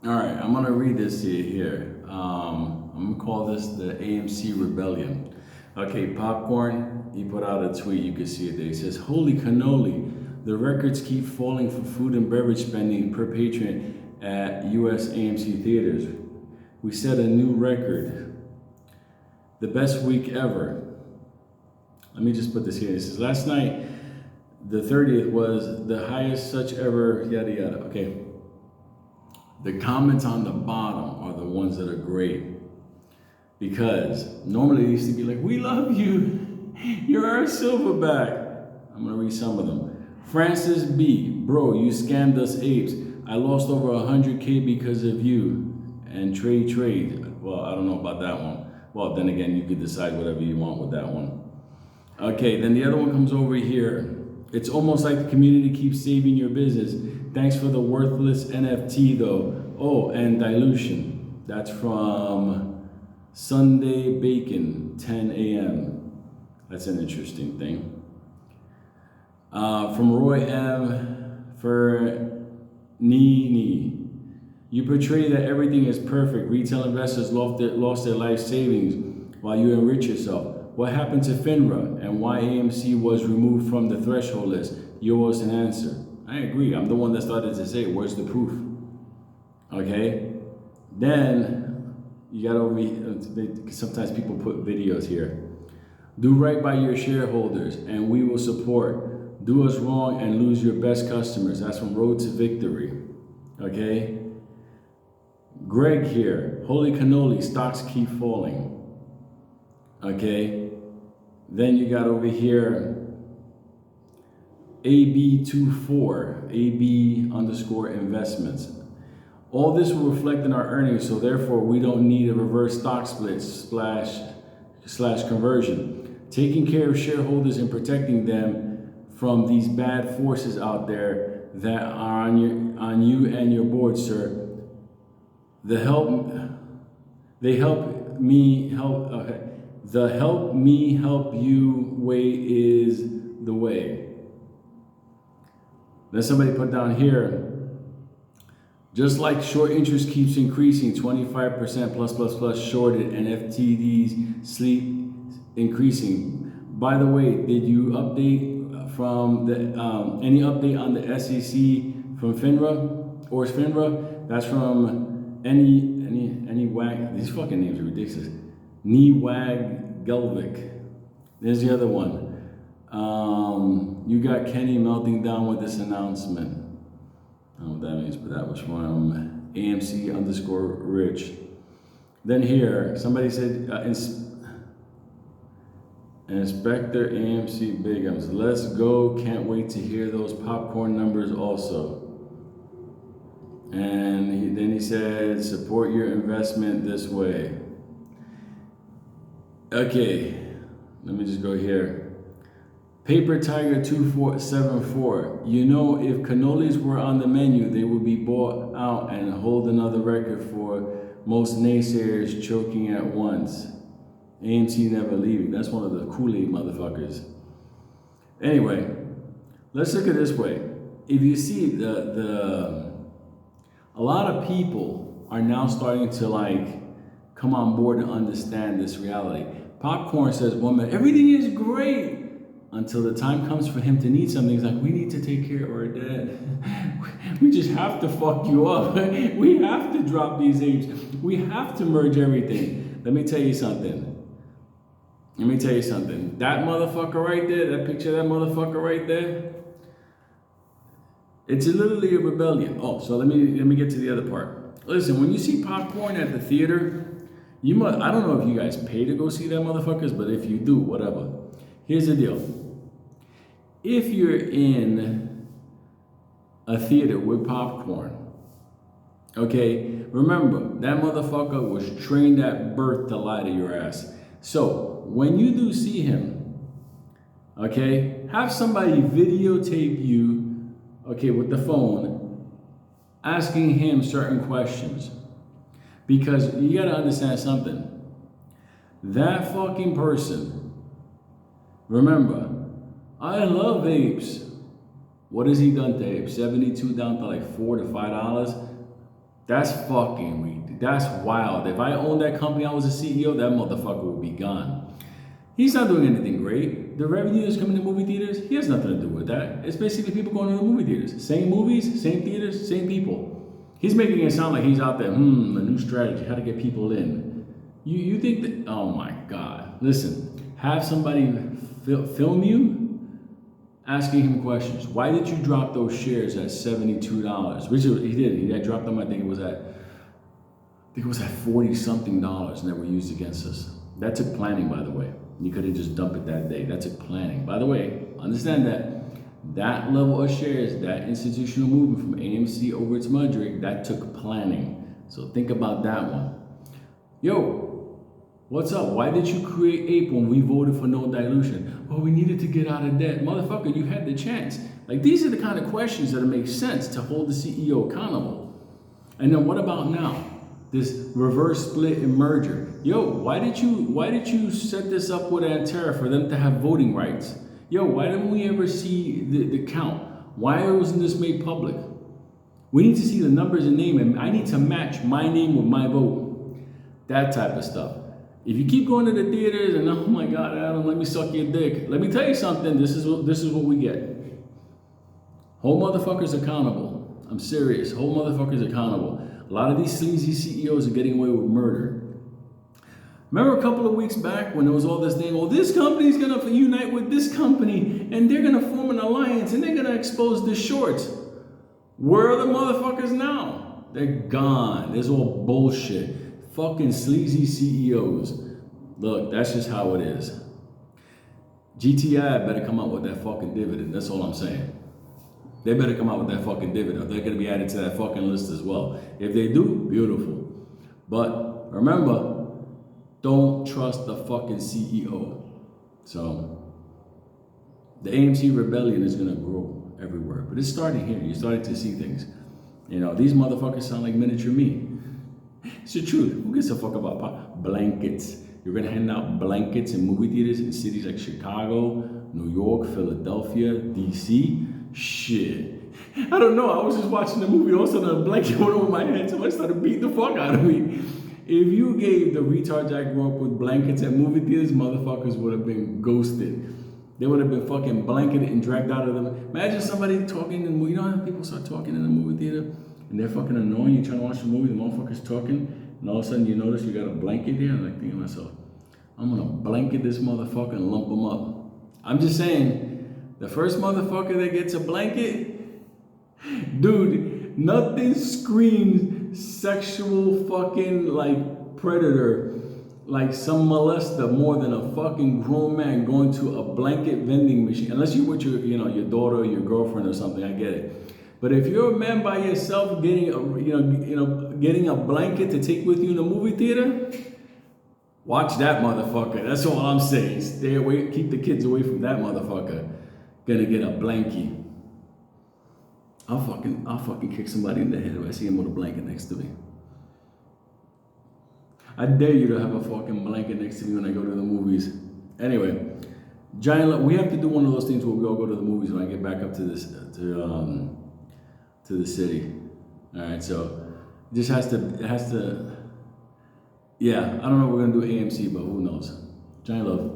All right, I'm gonna read this to you here. I'm gonna call this the AMC Rebellion. Okay, Popcorn, he put out a tweet, you can see it there. He says, "Holy cannoli, the records keep falling for food and beverage spending per patron at US AMC theaters. We set a new record, the best week ever." Let me just put this here. It says, "Last night, the 30th, was the highest such ever, yada yada." Okay. The comments on the bottom are the ones that are great. Because normally they used to be like, "We love you. You're our silverback." I'm gonna read some of them. Francis B, "Bro, you scammed us apes. I lost over 100K because of you." And Trade. Well, I don't know about that one. Well, then again, you could decide whatever you want with that one. Okay, then the other one comes over here. "It's almost like the community keeps saving your business. Thanks for the worthless NFT though. Oh, and dilution." That's from Sunday Bacon, 10 a.m. That's an interesting thing. From Roy M. Fernini. "You portray that everything is perfect. Retail investors lost their life savings while you enrich yourself. What happened to FINRA and why AMC was removed from the threshold list? You owe us an answer." I agree. I'm the one that started to say, where's the proof? Okay. Then you got over. Sometimes people put videos here. "Do right by your shareholders, and we will support. Do us wrong and lose your best customers." That's from Road to Victory. Okay. Greg here. "Holy cannoli, stocks keep falling." Okay. Then you got over here AB24, AB_investments. "All this will reflect in our earnings, so therefore we don't need a reverse stock split slash conversion. Taking care of shareholders and protecting them from these bad forces out there that are on you and your board, sir. The help me help you way is the way." Then somebody put down here, "Just like short interest keeps increasing, 25% plus shorted, and FTDs sleep increasing. By the way, did you update from the any update on the SEC from FINRA or FINRA?" That's from any wag. These fucking names are ridiculous. Wag Gelvik. There's the other one. "You got Kenny melting down with this announcement." I don't know what that means, but that was from AMC_Rich. Then here, somebody said, Inspector AMC Bigums. "Let's go. Can't wait to hear those popcorn numbers also." And then he said, "Support your investment this way." Okay, let me just go here. Paper Tiger 2474. "You know, if cannolis were on the menu, they would be bought out and hold another record for most naysayers choking at once. AMC never leaving." That's one of the Kool-Aid motherfuckers. Anyway, let's look at it this way. If you see a lot of people are now starting to come on board and understand this reality. Popcorn says one minute, everything is great. Until the time comes for him to need something, he's like, "We need to take care of our debt. We just have to fuck you up. We have to drop these apes. We have to merge everything." Let me tell you something. That motherfucker right there, that picture of that motherfucker right there, it's literally a rebellion. Oh, so let me get to the other part. Listen, when you see Popcorn at the theater, I don't know if you guys pay to go see that motherfuckers, but if you do, whatever. Here's the deal. If you're in a theater with Popcorn, okay, remember, that motherfucker was trained at birth to lie to your ass. So, when you do see him, okay, have somebody videotape you, okay, with the phone, asking him certain questions. Because you gotta understand something. That fucking person, remember, I love apes. What has he done to apes? 72 down to $4 to $5? That's fucking, that's wild. If I owned that company, I was a CEO, that motherfucker would be gone. He's not doing anything great. The revenue is coming to movie theaters. He has nothing to do with that. It's basically people going to the movie theaters. Same movies, same theaters, same people. He's making it sound like he's out there, a new strategy, how to get people in. You think that, oh my God. Listen, have somebody film you asking him questions. Why did you drop those shares at $72? Which he did. He had dropped them, I think it was at 40 something dollars, and they were used against us. That took planning, by the way. You couldn't just dump it that day. That took planning. By the way, understand that level of shares, that institutional movement from AMC over to Mudrick, that took planning. So think about that one. Yo, what's up? Why did you create APE when we voted for no dilution? Oh, we needed to get out of debt. Motherfucker, you had the chance. Like, these are the kind of questions that make sense to hold the CEO accountable. And then what about now? This reverse split and merger. Yo, why did you set this up with Antera for them to have voting rights? Yo, why didn't we ever see the count? Why wasn't this made public? We need to see the numbers and name, and I need to match my name with my vote. That type of stuff. If you keep going to the theaters and, oh my God, Adam, let me suck your dick. Let me tell you something, this is what we get. Hold motherfuckers accountable. I'm serious, hold motherfuckers accountable. A lot of these sleazy CEOs are getting away with murder. Remember a couple of weeks back when there was all this thing, well, this company's gonna unite with this company and they're gonna form an alliance and they're gonna expose the shorts. Where are the motherfuckers now? They're gone. This is all bullshit. Fucking sleazy CEOs. Look, that's just how it is. GTI better come out with that fucking dividend. That's all I'm saying. They better come out with that fucking dividend. They're gonna be added to that fucking list as well. If they do, beautiful. But remember, don't trust the fucking CEO. So the AMC Rebellion is gonna grow everywhere. But it's starting here. You're starting to see things. You know, these motherfuckers sound like miniature me. It's the truth. Who gives a fuck about blankets? You're gonna hand out blankets in movie theaters in cities like Chicago, New York, Philadelphia, DC. Shit. I don't know. I was just watching the movie. All of a sudden, a blanket went over my head. Somebody started beating the fuck out of me. If you gave the retards I grew up with blankets at movie theaters, motherfuckers would have been ghosted. They would have been fucking blanketed and dragged out of them. Imagine somebody talking in the movie. You know how people start talking in the movie theater? And they're fucking annoying. You're trying to watch the movie, the motherfucker's talking, and all of a sudden you notice you got a blanket there. I'm like thinking to myself, I'm gonna blanket this motherfucker and lump him up. I'm just saying, the first motherfucker that gets a blanket, dude, nothing screams sexual fucking like predator, like some molester more than a fucking grown man going to a blanket vending machine. Unless you're with your daughter or your girlfriend or something, I get it. But if you're a man by yourself getting a blanket to take with you in a movie theater, watch that motherfucker. That's all I'm saying. Stay away, keep the kids away from that motherfucker. Gonna get a blankie. I'll fucking kick somebody in the head if I see him with a blanket next to me. I dare you to have a fucking blanket next to me when I go to the movies. Anyway, we have to do one of those things where we all go to the movies when I get back up to this to the city. All right, so it has to. Yeah, I don't know if we're gonna do AMC, but who knows? Giant love.